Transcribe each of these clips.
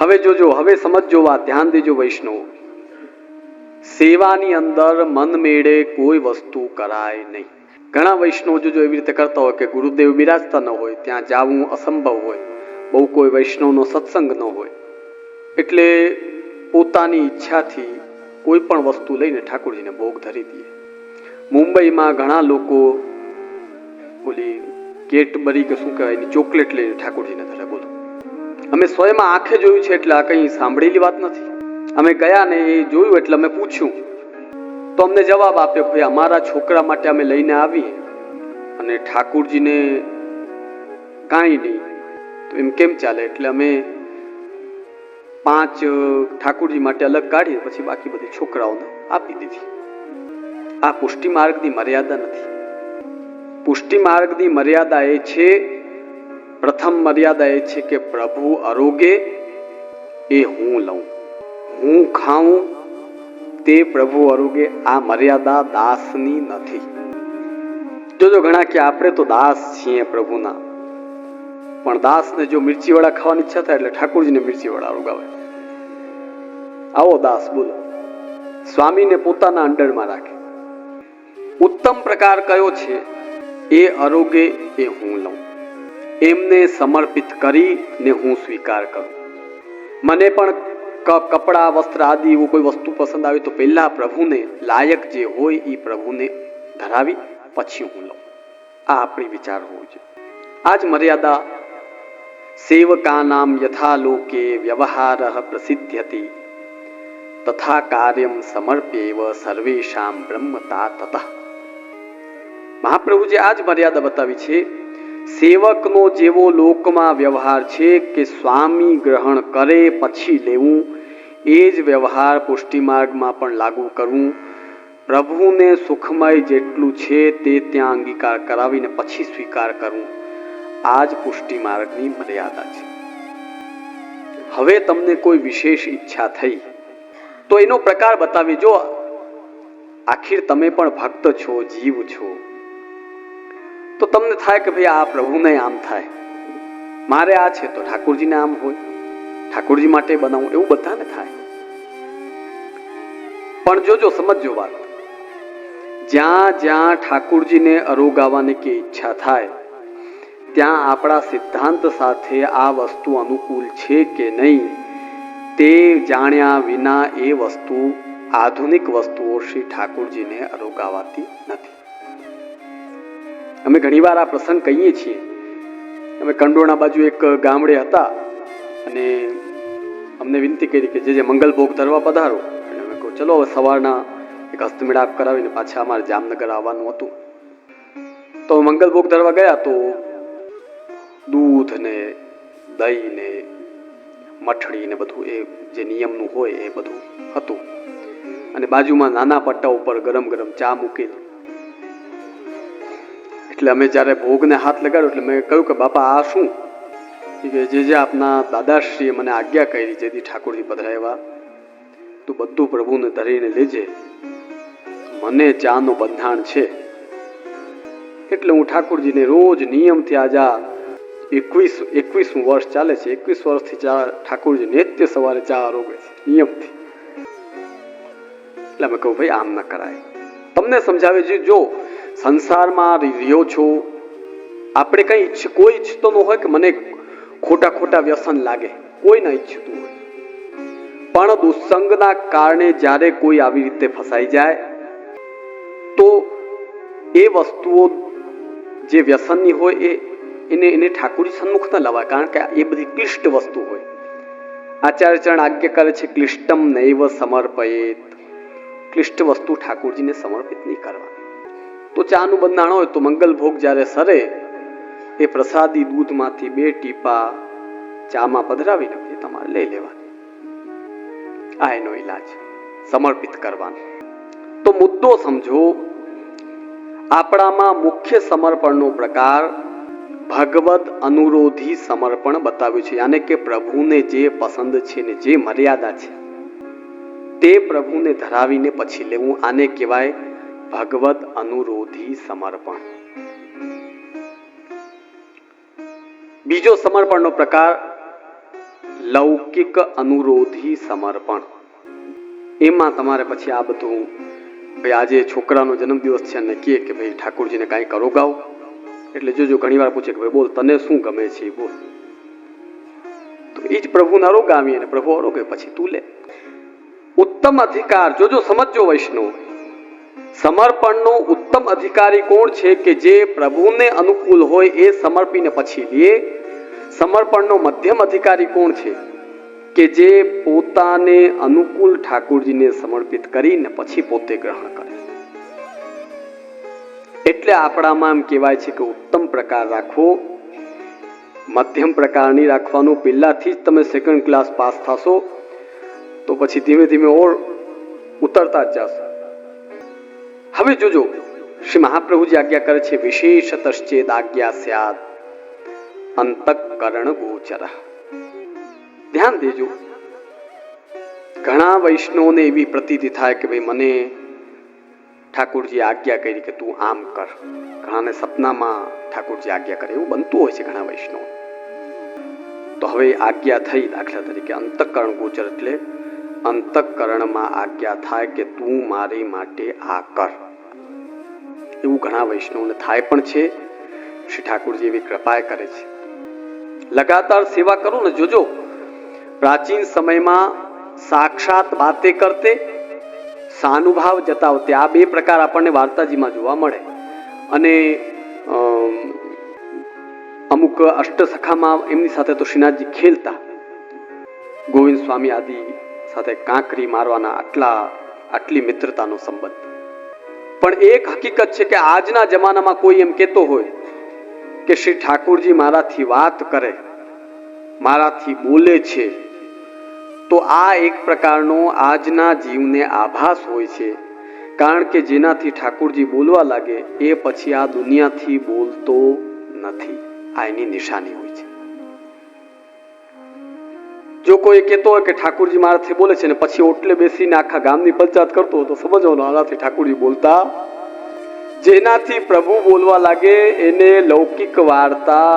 હવે જોજો, હવે સમજજો, વાત ધ્યાન દેજો વૈષ્ણવ. સેવાની અંદર મન મેળે કોઈ વસ્તુ કરાય નહીં. ઘણા વૈષ્ણવ જોજો એવી રીતે કરતા હોય કે ગુરુદેવ બિરાજતા ન હોય, ત્યાં જવું અસંભવ હોય, બહુ કોઈ વૈષ્ણવનો સત્સંગ ન હોય, એટલે પોતાની ઈચ્છાથી કોઈ પણ વસ્તુ લઈને ઠાકોરજીને ભોગ ધરી દે. મુંબઈમાં ઘણા લોકો ઓલી કેટબરી કે શું કહેવાય એની ચોકલેટ લઈને ઠાકોરજીને ધરે. બોલો, અમે સ્વયંમાં આંખે જોયું છે, એટલે આ કંઈ સાંભળેલી વાત નથી. અમે ગયા ને એ જોયું એટલે અમે પૂછ્યું તો અમને જવાબ આપ્યો, ભાઈ અમારા છોકરા માટે અમે લઈને આવીએ અને ઠાકોરજીને કાંઈ નહીં તો એમ કેમ ચાલે? એટલે અમે 5 ઠાકોરજી માટે અલગ કાઢી પછી બાકી બધી છોકરાઓને આપી દીધી. આ પુષ્ટિ માર્ગની મર્યાદા નથી. પુષ્ટિ માર્ગની મર્યાદા એ છે, પ્રથમ મર્યાદા એ છે કે પ્રભુ આરોગે એ હું લઉં, હું ખાઉં તે પ્રભુ આરોગે. આ મર્યાદા દાસની નથી. જોજો ઘણા કે આપણે તો દાસ છીએ પ્રભુના, પણ દાસને જો મિર્ચી વડા ખાવાની ઈચ્છા થાય એટલે ઠાકોરજીને મિર્ચી વડા રોગાવે. આવો દાસ બોલો, સ્વામીને પોતાના અંડરમાં રાખે. ઉત્તમ પ્રકાર કયો છે? એ આરોગે એ હું લઉં, એમને સમર્પિત કરીને હું સ્વીકાર કરું. મને પણ કપડા વસ્ત્ર આદિ એવું કોઈ વસ્તુ પસંદ આવી તો પહેલા પ્રભુને લાયક જે હોય એ પ્રભુને ધરાવી પછી હું લઉં. આ આપણી વિચાર હોવો જોઈએ. આ જ મર્યાદા સેવકાનામ યથા લોકે વ્યવહારઃ પ્રસિદ્ધ્યતિ તથા કાર્યમ સમર્પ્યેવ સર્વેષામ બ્રહ્મતા તતઃ. મહાપ્રભુજી આ જ મર્યાદા બતાવી છે. સેવકનો જેવો લોકમાં વ્યવહાર છે કે સ્વામી ગ્રહણ કરે પછી લેવું, એ જ વ્યવહાર પુષ્ટિ માર્ગમાં પણ લાગુ કરવું. પ્રભુને સુખમય જેટલું છે તે ત્યાં અંગીકાર કરાવીને પછી સ્વીકાર કરવું. આ જ પુષ્ટિ માર્ગની મર્યાદા છે. હવે તમને કોઈ વિશેષ ઈચ્છા થઈ તો એનો પ્રકાર બતાવી. જો આખીર તમે પણ ભક્ત છો, જીવ છો, તો તમને થાય કે ભાઈ આ પ્રભુને આમ થાય, મારે આ છે તો ઠાકોરજીને આમ હોય, ઠાકોરજી માટે બનાવું, એવું બધાને થાય. પણ જોજો, સમજજો વાત, જ્યાં જ્યાં ઠાકોરજીને અરોગાવાની કે ઈચ્છા થાય ત્યાં આપણા સિદ્ધાંત સાથે આ વસ્તુ અનુકૂળ છે કે નહીં તે જાણ્યા વિના એ વસ્તુ, આધુનિક વસ્તુઓ શ્રી ઠાકોરજીને અરોગાવાતી નથી. અમે ઘણીવાર આ પ્રસંગ કહીએ છીએ. અમે કંડોળા બાજુ એક ગામડે હતા અને અમને વિનંતી કરી કે જે મંગલ ભોગ ધરવા પધારો. અને અમે કહું ચલો હવે સવારના એક હસ્તમેળાપ કરાવીને પાછા અમારે જામનગર આવવાનું હતું. તો મંગલ ભોગ ધરવા ગયા તો દૂધ ને દહીં ને મઠડી ને બધું એ જે નિયમનું હોય એ બધું હતું. અને બાજુમાં નાના પટ્ટા ઉપર ગરમ ગરમ ચા મૂકેલી. એટલે અમે જ્યારે ભોગને હાથ લગાડ્યો એટલે મેં કહ્યું કે બાપા આ શું? કે જે આપના દાદાશ્રીએ મને આજ્ઞા કરી જેથી ઠાકોરજી પધરાવ્યા તું બધું પ્રભુને ધરીને લેજે, મને ચાનું બંધાણ છે એટલે હું ઠાકોરજીને રોજ નિયમથી આજા 21 વર્ષ ચાલે છે, 21 વર્ષથી ચા ઠાકોરજી નિત્ય સવારે ચા આરોગે છે નિયમથી. એટલે અમે કહું ભાઈ આમ ન કરાય. તમને સમજાવે છે. જો સંસારમાં રહ્યો છો, આપણે કઈ કોઈ ઈચ્છતો ન હોય કે મને ખોટા વ્યસન લાગે, કોઈ ના ઈચ્છતું હોય, પણ દુસ્સંગના કારણે જ્યારે કોઈ આવી રીતે ફસાઈ જાય તો એ વસ્તુઓ જે વ્યસનની હોય એને ઠાકોરજી સન્મુખ ન લવાય, કારણ કે એ બધી ક્લિષ્ટ વસ્તુ હોય. આચાર્ય ચરણ આજ્ઞા કરે છે ક્લિષ્ટમ નૈવ સમર્પયેત, ક્લિષ્ટ વસ્તુ ઠાકોરજીને સમર્પિત નહીં કરવાની. તો ચાનું બંધાણ હોય તો મંગલ ભોગ જ્યારે સરે એ પ્રસાદી દૂધમાંથી 2 ટીપા ચામાં પધરાવીને તમારે લઈ લેવાની. આ એનો ઈલાજ, સમર્પિત કરવાનો. તો મુદ્દો સમજો, આપણામાં મુખ્ય સમર્પણનો પ્રકાર ભગવદ અનુરોધી સમર્પણ બતાવ્યું છે. યાને કે પ્રભુને જે પસંદ છે ને જે મર્યાદા છે તે પ્રભુને ધરાવીને પછી લેવું. આને કહેવાય ભગવદ અનુરોધી સમર્પણ. બીજો સમર્પણનો પ્રકાર લૌકિક અનુરોધી સમર્પણ. એમાં તમારે પછી આ બધું, ભાઈ આજે છોકરાનો જન્મદિવસ છે અને કહે કે ભાઈ ઠાકોરજીને કાંઈ કરો ગાઓ, એટલે જોજો ઘણી વાર પૂછે કે ભાઈ બોલ તને શું ગમે છે એ બોલ, તો એ જ પ્રભુને અરોગાવી અને પ્રભુ અરોગે પછી તું લે. ઉત્તમ અધિકાર, જોજો સમજો વૈષ્ણવ, સમર્પણનો ઉત્તમ અધિકારી કોણ છે કે જે પ્રભુને અનુકૂળ હોય એ સમર્પીને પછી લે. સમર્પણનો મધ્યમ અધિકારી કોણ છે કે જે પોતાને અનુકૂળ ઠાકોરજીને સમર્પિત કરીને પછી પોતે ગ્રહણ કરે. એટલે આપણામાં એમ કહેવાય છે કે ઉત્તમ પ્રકાર રાખવો, મધ્યમ પ્રકાર નહીં રાખવાનું. પહેલાથી જ તમે સેકન્ડ ક્લાસ પાસ થશો તો પછી ધીમે ધીમે ઓર ઉતરતા જ જશો. હવે જોજો, શ્રી મહાપ્રભુજી આજ્ઞા કરે છે, વિશેષતશ્ચેદ આજ્ઞા સ્યાદ અંતઃકરણ ગોચર. ધ્યાન દેજો, ઘણા વૈષ્ણવોને એવી પ્રતીતિ થાય કે ભાઈ મને ઠાકોરજી આજ્ઞા કરી કે તું આમ કર. ઘણાને સપનામાં ઠાકોરજી આજ્ઞા કરે એવું બનતું હોય છે ઘણા વૈષ્ણવ. તો હવે આજ્ઞા થઈ, દાખલા તરીકે અંતઃકરણ ગોચર એટલે અંતઃકરણમાં આજ્ઞા થાય કે તું મારી માટે આ કર. એવું ઘણા વૈષ્ણવને થાય પણ છે. શ્રી ઠાકોરજી એવી કૃપાએ કરે છે. લગાતાર સેવા કરો ને. જોજો, પ્રાચીન સમયમાં સાક્ષાત બાતે કરતે, સાનુભાવ જતાવતે, આ બે પ્રકાર આપણને વાર્તાજીમાં જોવા મળે. અને અમુક અષ્ટસખામાં એમની સાથે તો શ્રીનાથજી ખેલતા, ગોવિંદ સ્વામી આદિ સાથે કાંકરી મારવાના આટલી મિત્રતાનો સંબંધ. પણ એક હકીકત છે કે આજના જમાનામાં કોઈ એમ કહેતો હોય કે શ્રી ઠાકોરજી મારાથી વાત કરે, મારાથી બોલે છે, તો આ એક પ્રકારનો આજના જીવને આભાસ હોય છે. કારણ કે જેનાથી ઠાકોરજી બોલવા લાગે એ પછી આ દુનિયાથી બોલતો નથી. આ એની નિશાની હોય છે. જો કોઈ કહેતો હોય કે ઠાકોરજી મારાથી બોલે છે ને પછી ઓટલે બેસીને આખા ગામની પંચાયત કરતો હોય તો સમજવાનું આનાથી ઠાકોરજી બોલતા. જેનાથી પ્રભુ બોલવા લાગે એને લૌકિક વાર્તા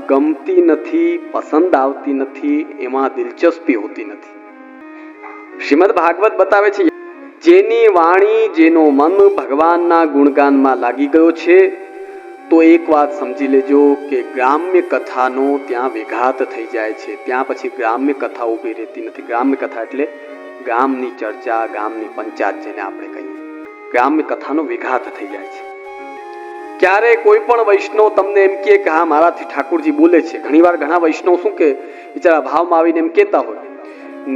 ગમતી નથી, પસંદ આવતી નથી, એમાં દિલચસ્પી હોતી નથી. શ્રીમદ ભાગવત બતાવે છે, જેની વાણી જેનો મન ભગવાનના ગુણગાનમાં લાગી ગયો છે તો એક વાત સમજી લેજો કે ગ્રામ્ય કથાનો ત્યાં વિઘાત થઈ જાય છે. ત્યાં પછી ગ્રામ્ય કથા ઊભી રહેતી નથી. ગ્રામ્ય કથા એટલે ગામની ચર્ચા, ગામની પંચાયત જેને આપણે કહીએ, ગ્રામ્ય કથાનો વિઘાત થઈ જાય છે. ક્યારે કોઈ પણ વૈષ્ણવ તમને એમ કહે કે હા મારાથી ઠાકોરજી બોલે છે. ઘણીવાર ઘણા વૈષ્ણવ શું કે બિચારા ભાવમાં આવીને એમ કહેતા હોય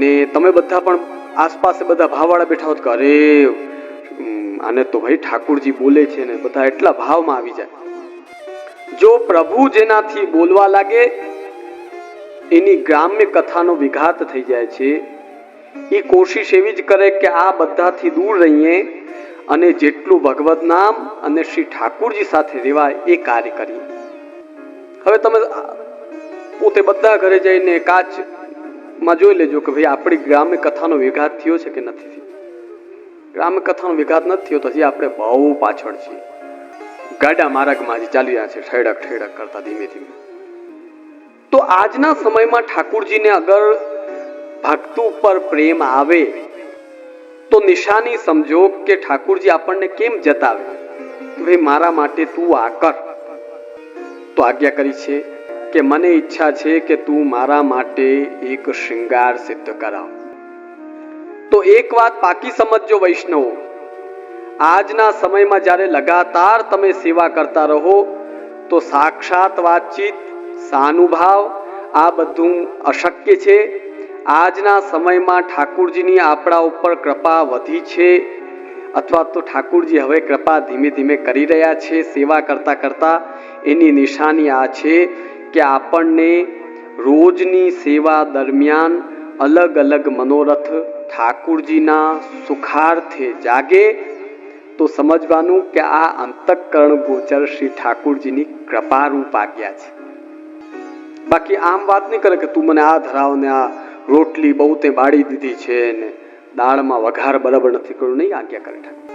ને તમે બધા પણ આસપાસ બધા ભાવવાળા બેઠા હોત કે અરે આને તો ભાઈ ઠાકોરજી બોલે છે ને બધા એટલા ભાવમાં આવી જાય. જો પ્રભુ જેનાથી બોલવા લાગે એની ગ્રામ્ય કથાનો વિઘાત થઈ જાય છે. એ કોશિશ એવી જ કરે કે આ બધાથી દૂર રહીએ અને જેટલું ભગવદ નામ અને શ્રી ઠાકોરજી સાથે રહેવાય એ કાર્ય કરીએ. હવે તમે પોતે બધા ઘરે જઈને કાચમાં જોઈ લેજો કે ભાઈ આપણી ગ્રામ્ય કથાનો વિઘાત થયો છે કે નથી થયો. ગ્રામ્ય કથાનો વિઘાત નથી થયો તો હજી આપણે બહુ પાછળ છીએ. ગાડા માર્ગમાં હજી ચાલી રહ્યા છે, ઠેડક ઠેડક કરતા ધીમે ધીમે. તો આજના સમયમાં ઠાકોરજીને અગર ભક્ત ઉપર પ્રેમ આવે તો નિશાની સમજો કે ઠાકોરજી આપણને કેમ જતાવે કે ભાઈ મારા માટે તું આ કર. તો આજ્ઞા કરી છે કે મને ઈચ્છા છે કે તું મારા માટે એક શૃંગાર સિદ્ધ કરાવ. તો એક વાત પાકી સમજજો વૈષ્ણવો, આજના સમયમાં જ્યારે લગાતાર તમે સેવા કરતા રહો તો સાક્ષાત વાતચીત, સાનુભાવ આ બધું અશક્ય છે. આજના સમયમાં ઠાકોરજીની આપણા ઉપર કૃપા વધી છે અથવા તો ઠાકોરજી હવે કૃપા ધીમે ધીમે કરી રહ્યા છે સેવા કરતા કરતા. એની નિશાની આ છે કે આપણને રોજની સેવા દરમિયાન અલગ અલગ મનોરથ ઠાકોરજીના સુખાર્થે જાગે તો સમજવાનું કે આ અંતઃકરણ ગોચર શ્રી ઠાકોરજીની કૃપારૂપ આજ્ઞા છે. બાકી આમ વાત નહીં કરે કે તું મને આ ધરાવ ને આ રોટલી બહુ તે બાળી દીધી છે ને દાળમાં વઘાર બરાબર નથી કર્યું, નહીં આજ્ઞા કરે ઠાકોર.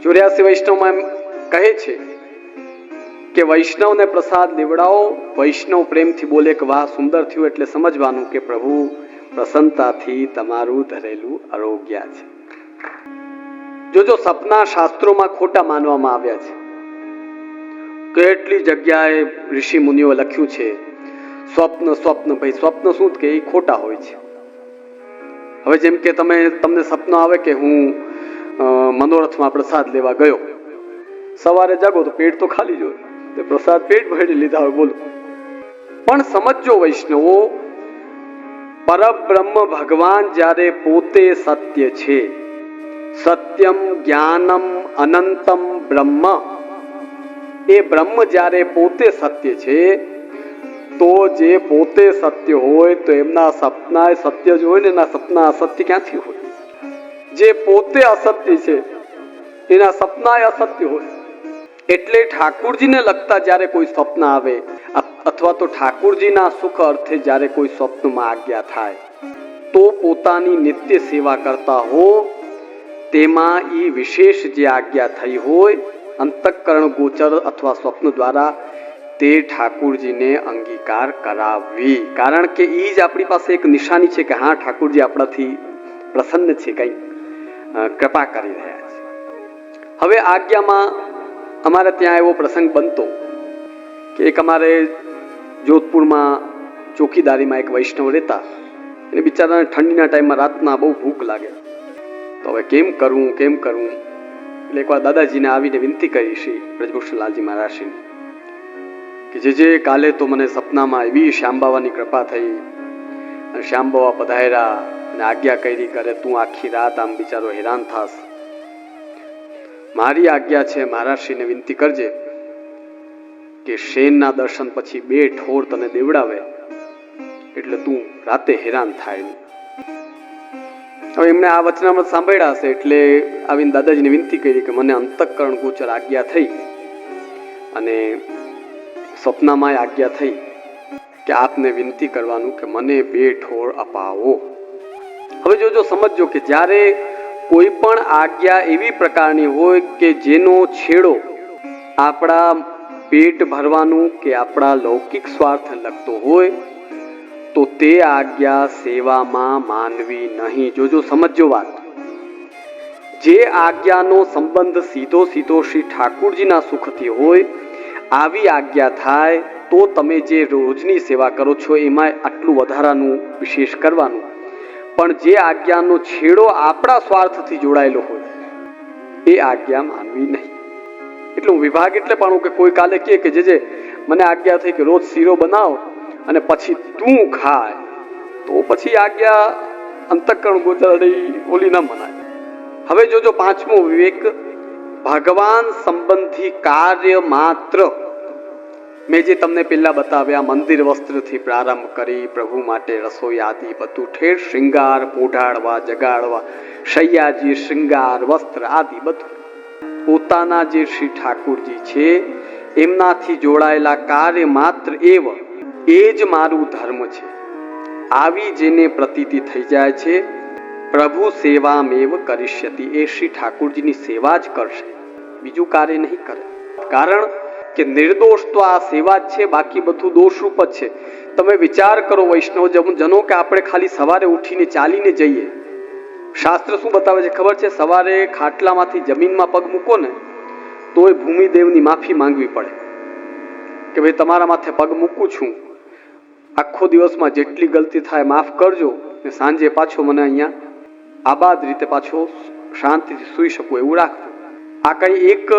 84 વૈષ્ણવમાં એમ કહે છે કે વૈષ્ણવને પ્રસાદ લેવડાવો, વૈષ્ણવ પ્રેમથી બોલે કે વાહ સુંદર થયું, એટલે સમજવાનું કે પ્રભુ પ્રસન્નતાથી તમારું ધરેલું આરોગ્ય છે. જો સપના શાસ્ત્રોમાં ખોટા માનવામાં આવ્યા છે. કેટલી જગ્યાએ ઋષિ મુનિઓ લખ્યું છે સ્વપ્ન સ્વપ્ન. ભાઈ સ્વપ્ન શું કે એ ખોટા હોય છે. હવે જેમ કે તમને સપનું આવે કે હું મનોરથમાં પ્રસાદ લેવા ગયો, સવારે જાગો તો પેટ તો ખાલી જ હોય, તે પ્રસાદ પેટ ભરી લીધા હોય, બોલો. પણ સમજો વૈષ્ણવો, પરબ્રહ્મ ભગવાન જ્યારે પોતે સત્ય છે, સત્યમ જ્ઞાનમ અનંતમ બ્રહ્મ, એ બ્રહ્મ જ્યારે પોતે સત્ય છે, તો જે પોતે સત્ય હોય તો એમના સપના સત્ય જ હોય ને, એના સપના અસત્ય ક્યાંથી હોય? જે પોતે અસત્ય છે એના સપના અસત્ય હોય. એટલે ઠાકુરજીને લગતા જ્યારે કોઈ સ્વપ્ન આવે અથવા તો ઠાકુરજીના સુખ અર્થે જ્યારે કોઈ સ્વપ્નમાં આજ્ઞા થાય, તો પોતાની નિત્ય સેવા કરતા હો તેમાં એ વિશેષ જે આજ્ઞા થઈ હોય અંતઃકરણ ગોચર અથવા સ્વપ્ન દ્વારા, તે ઠાકુરજીને અંગીકાર કરાવવી. કારણ કે એ જ આપણી પાસે એક નિશાની છે કે હા ઠાકુરજી આપણાથી પ્રસન્ન છે, કંઈ કૃપા કરી રહ્યા છે. હવે આજ્ઞામાં અમારે ત્યાં એવો પ્રસંગ બનતો કે એક અમારે જોધપુરમાં ચોકીદારીમાં એક વૈષ્ણવ રહેતા, એને બિચારાને ઠંડીના ટાઈમમાં રાતના બહુ ભૂખ લાગે, તો હવે કેમ કરવું. એટલે એકવાર દાદાજીને આવીને વિનંતી કરી શ્રી બ્રજભૂષણલાલજી મહારાજશ્રીને કે જે કાલે તો મને સપનામાં એવી શ્યામબાવાની કૃપા થઈ અને શ્યામબાવા પધાર્યા અને આજ્ઞા કરી કરે તું આખી રાત આમ બિચારો હેરાન થાસ, મારી આજ્ઞા છે મહારાજશ્રીને વિનંતી કરજે કે શેનના દર્શન પછી 2 ઠોર તને દેવડાવે એટલે તું રાતે હેરાન થાય નહીં. હવે એમણે આ વચનામૃત સાંભળ્યા હશે એટલે આવીને દાદાજીને વિનંતી કરી કે મને અંતઃકરણ ગોચર આજ્ઞા થઈ અને સ્વપ્નમાં આજ્ઞા થઈ કે આપને વિનંતી કરવાનું કે મને 2 ઠોર અપાવો. હવે જો સમજો કે જ્યારે કોઈ પણ આજ્ઞા એવી પ્રકારની હોય કે જેનો છેડો આપણા પેટ ભરવાનું કે આપણા લૌકિક સ્વાર્થ લગતો હોય, તો તે આજ્ઞા સેવામાં માનવી નહીં. જો સમજો વાત, જે આજ્ઞાનો સંબંધ સીધો શ્રી ઠાકુરજીના સુખથી હોય, આવી આજ્ઞા થાય તો તમે જે રોજની સેવા કરો છો એમાં આટલું વધારાનું વિશેષ કરવાનું. પણ જે આજ્ઞાનો છેડો આપણા સ્વાર્થથી જોડાયેલો હોય એ આજ્ઞા માનવી નહીં. એટલે વિભાગ એટલે પણ કે કોઈ કાલે કહે કે જે મને આજ્ઞા થઈ કે રોજ શીરો બનાવ અને પછી તું ખાય, તો પછી આજ્ઞા અંતઃકરણ ગોચર ઓલી ન મનાય. હવે જો 5મો વિવેક, ભગવાન સંબંધી કાર્ય માત્ર. મેં જે તમને પહેલા બતાવ્યા, મંદિર વસ્ત્રથી પ્રારંભ કરી પ્રભુ માટે રસોઈ આદિ બધું ઠેર શૃંગાર, પોઢાડવા, જગાડવા, શૈયાજી, શૃંગાર, વસ્ત્ર આદિ બધું પોતાના જે શ્રી ઠાકુરજી છે એમનાથી જોડાયેલા કાર્ય માત્ર એ જ મારું ધર્મ છે. આવી જેને પ્રતીતિ થઈ જાય છે, પ્રભુ સેવામેવ કરિષ્યતિ, એ શ્રી ઠાકુરજીની સેવા જ કરશે, બીજું કાર્ય નહીં કરે. કારણ કે નિર્દોષ તો આ સેવા જ છે, બાકી બધું દોષરૂપ જ છે. તમે વિચાર કરો વૈષ્ણવ જનો કે આપણે ખાલી સવારે ઉઠીને ચાલીને જઈએ, શાસ્ત્ર શું બતાવે છે ખબર છે? સવારે ખાટલામાંથી જમીનમાં પગ મૂકો ને તોય ભૂમિદેવની માફી માંગવી પડે કે ભાઈ તમારા માથે પગ મૂકું છું, આખો દિવસમાં જેટલી ગલતી થાય માફ કરજો, ને સાંજે પાછો મને અહીંયા આબાદ રીતે પાછો શાંતિથી સૂઈ શકું એવું રાખજો. આ કઈ એક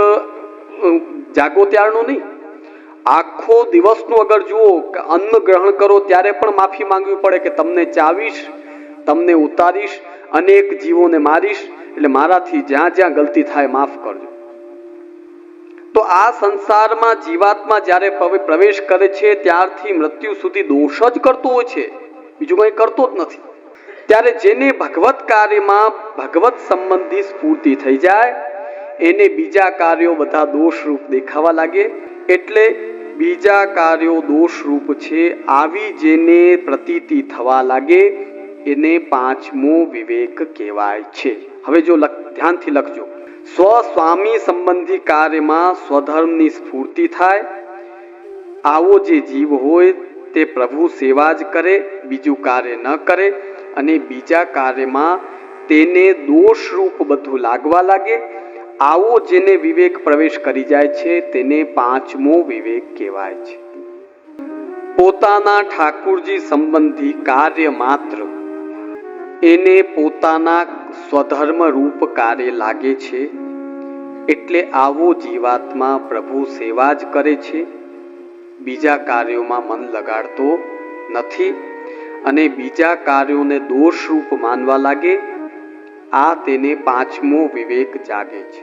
જાગો ત્યારનો નહીં, આખો દિવસનો અગર જુઓ કે અન્ન ગ્રહણ કરો ત્યારે પણ માફી માંગવી પડે કે તમને ચાવીશ, તમને ઉતારીશ, અનેક જીવોને મારીશ, એટલે મારાથી જ્યાં જ્યાં ગલતી થાય માફ કરજો. તો આ સંસારમાં જીવાત્મા જ્યારે પ્રવેશ કરે છે ત્યારથી મૃત્યુ સુધી દોષ જ કરતો હોય છે, બીજું કંઈ કરતો જ નથી. ત્યારે જેને ભગવત કાર્યમાં ભગવત સંબંધી સ્ફૂર્તિ થઈ જાય એને બીજા કાર્યો બધા દોષરૂપ દેખાવા લાગે. એટલે બીજા કાર્યો દોષરૂપ છે આવી જેને પ્રતીતિ થવા લાગે એને 5મો વિવેક કહેવાય છે. હવે જો ધ્યાનથી લખજો, સ્વસ્વામી સંબંધી કાર્યમાં સ્વધર્મની સ્ફૂર્તિ થાય આવો જે જીવ હોય તે પ્રભુ સેવા જ કરે, બીજું કાર્ય ન કરે અને બીજા કાર્યમાં તેને દોષરૂપ બધું લાગવા લાગે, આવો જેને વિવેક પ્રવેશ કરી જાય છે તેને પાંચમો વિવેક કહેવાય છે. પોતાના ઠાકુરજી સંબંધી કાર્ય માત્ર એને પોતાના સ્વધર્મ રૂપ કાર્ય લાગે છે, એટલે આવો જીવાત્મા પ્રભુ સેવા જ કરે છે, બીજા કાર્યોમાં મન લગાડતો નથી અને બીજા કાર્યોને દોષરૂપ માનવા લાગે. આ તેને પાંચમો વિવેક જાગે છે.